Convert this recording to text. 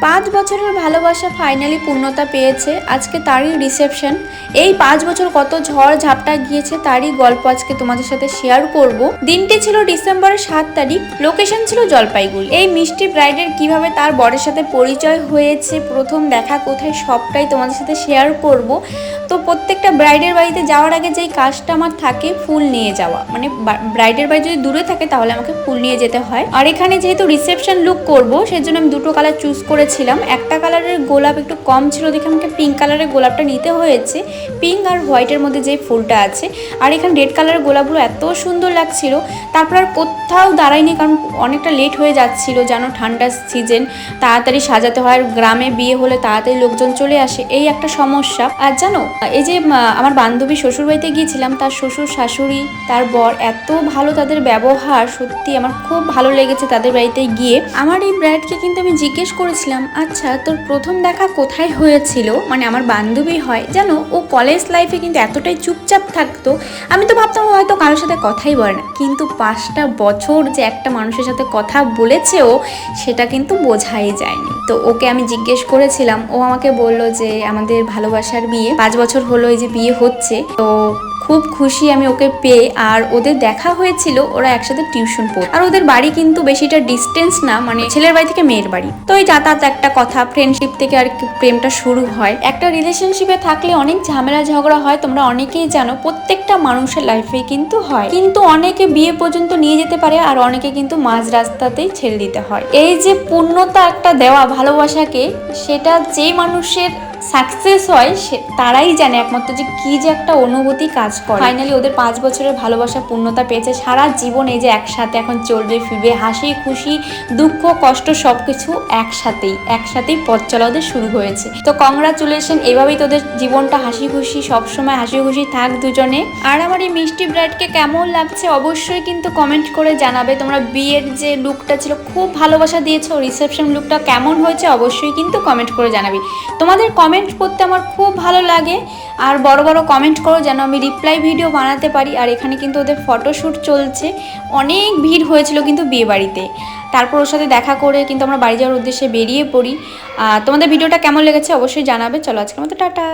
5 বছরের ভালোবাসা ফাইনালি পূর্ণতা পেয়েছে। আজকে তারই রিসেপশন। এই 5 বছর কত ঝড় ঝাপটা গিয়েছে তারই গল্প আজকে তোমাদের সাথে শেয়ার করব। দিনটি ছিল ডিসেম্বরের 7 তারিখ, লোকেশন ছিল জলপাইগুড়ি। এই মিষ্টি ব্রাইডের কিভাবে তার বরের সাথে পরিচয় হয়েছে, প্রথম দেখা কোথায়, সবটাই তোমাদের সাথে শেয়ার করব। তো প্রত্যেকটা ব্রাইডের বাড়িতে যাওয়ার আগে যেই কাজটা আমার থাকে ফুল নিয়ে যাওয়া, মানে ব্রাইডের বাড়ি যদি দূরে থাকে তাহলে আমাকে ফুল নিয়ে যেতে হয়। আর এখানে যেহেতু রিসেপশন লুক করব সেজন্য আমি দুটো কালার চুজ করেছিলাম। একটা কালারের গোলাপ একটু কম ছিল দেখে আমাকে পিঙ্ক কালারের গোলাপটা নিতে হয়েছে, পিঙ্ক আর হোয়াইটের মধ্যে যে ফুলটা আছে। আর এখানে রেড কালারের গোলাপগুলো এত সুন্দর লাগছিল। তারপর আর কোথাও দাঁড়াইনি, কারণ অনেকটা লেট হয়ে যাচ্ছিল, যেন ঠান্ডার সিজন, তাড়াতাড়ি সাজাতে হয়। গ্রামে বিয়ে হলে তাড়াতাড়ি লোকজন চলে আসে, এই একটা সমস্যা। আর জানো, এই যে আমার বান্ধবী শ্বশুরবাড়িতে গিয়েছিলাম, তার শ্বশুর শাশুড়ি তার বর এত ভালো, তাদের ব্যবহার সত্যি আমার খুব ভালো লেগেছে তাদের বাড়িতে গিয়ে। আমার এই ব্রাইডকে কিন্তু আমি জিজ্ঞেস করেছিলাম, আচ্ছা তোর প্রথম দেখা কোথায় হয়েছিল, মানে আমার বান্ধবী হয়, জানো ও কলেজ লাইফে কিন্তু এতটাই চুপচাপ থাকতো, আমি তো ভাবতাম হয়তো কারোর সাথে কথাই বলে না, কিন্তু 5টা বছর যে একটা মানুষের সাথে কথা বলেছে ও, সেটা কিন্তু বোঝাই যায়নি। তো ওকে আমি জিজ্ঞেস করেছিলাম, ও আমাকে বলল যে আমাদের ভালোবাসার বিয়ে 5 বছর হলো এই যে বিয়ে হচ্ছে, তো খুব খুশি আমি ওকে পেয়ে। আর ওদের দেখা হয়েছিল, ওরা একসাথে টিউশন পড়ে, আর ওদের বাড়ি কিন্তু বেশিটা ডিস্টেন্স না, মানে ছেলের বাড়ি থেকে মেয়ের বাড়ি। তো এই যাতায়াত একটা কথা, ফ্রেন্ডশিপ থেকে আর প্রেমটা শুরু হয়। একটা রিলেশনশিপে থাকলে অনেক ঝামেলা ঝগড়া হয়, তোমরা অনেকেই জানো, প্রত্যেকটা মানুষের লাইফে কিন্তু হয়। কিন্তু অনেকে বিয়ে পর্যন্ত নিয়ে যেতে পারে, আর অনেকে কিন্তু মাঝ রাস্তাতেই ছেড়ে দিতে হয়। এই যে পূর্ণতা একটা দেওয়া ভালোবাসাকে, সেটা যে মানুষের সাকসেস হয় সে তারাই জানে একমাত্র যে কি যে একটা অনুভূতি কাজ করে। ফাইনালি ওদের 5 বছরের ভালোবাসা পূর্ণতা পেয়েছে। সারা জীবন এই যে একসাথে এখন চলবে ফিরবে, হাসি খুশি দুঃখ কষ্ট সবকিছু একসাথেই পথ চলা ওদের শুরু হয়েছে। তো কংগ্রাচুলেশন, এভাবেই তোদের জীবনটা হাসি খুশি, সবসময় হাসি খুশি থাক দুজনে। আর আমার এই মিষ্টি ব্রাইডকে কেমন লাগছে অবশ্যই কিন্তু কমেন্ট করে জানাবে। তোমরা বিয়ের যে লুকটা ছিল খুব ভালোবাসা দিয়েছো, রিসেপশন লুকটা কেমন হয়েছে অবশ্যই কিন্তু কমেন্ট করে জানাবে। তোমাদের কমেন্ট করতে আমার খুব ভালো লাগে, আর বড় বড় কমেন্ট করো যেন আমি রিপ্লাই ভিডিও বানাতে পারি। আর এখানে কিন্তু ওদের ফটোশ্যুট চলছে, অনেক ভিড় হয়েছিল কিন্তু বিয়ে বাড়িতে। তারপর ওর সাথে দেখা করে কিন্তু আমরা বাড়ি যাওয়ার উদ্দেশ্যে বেরিয়ে পড়ি। তোমাদের ভিডিওটা কেমন লেগেছে অবশ্যই জানাবে। চলো আজকের মতো টাটা।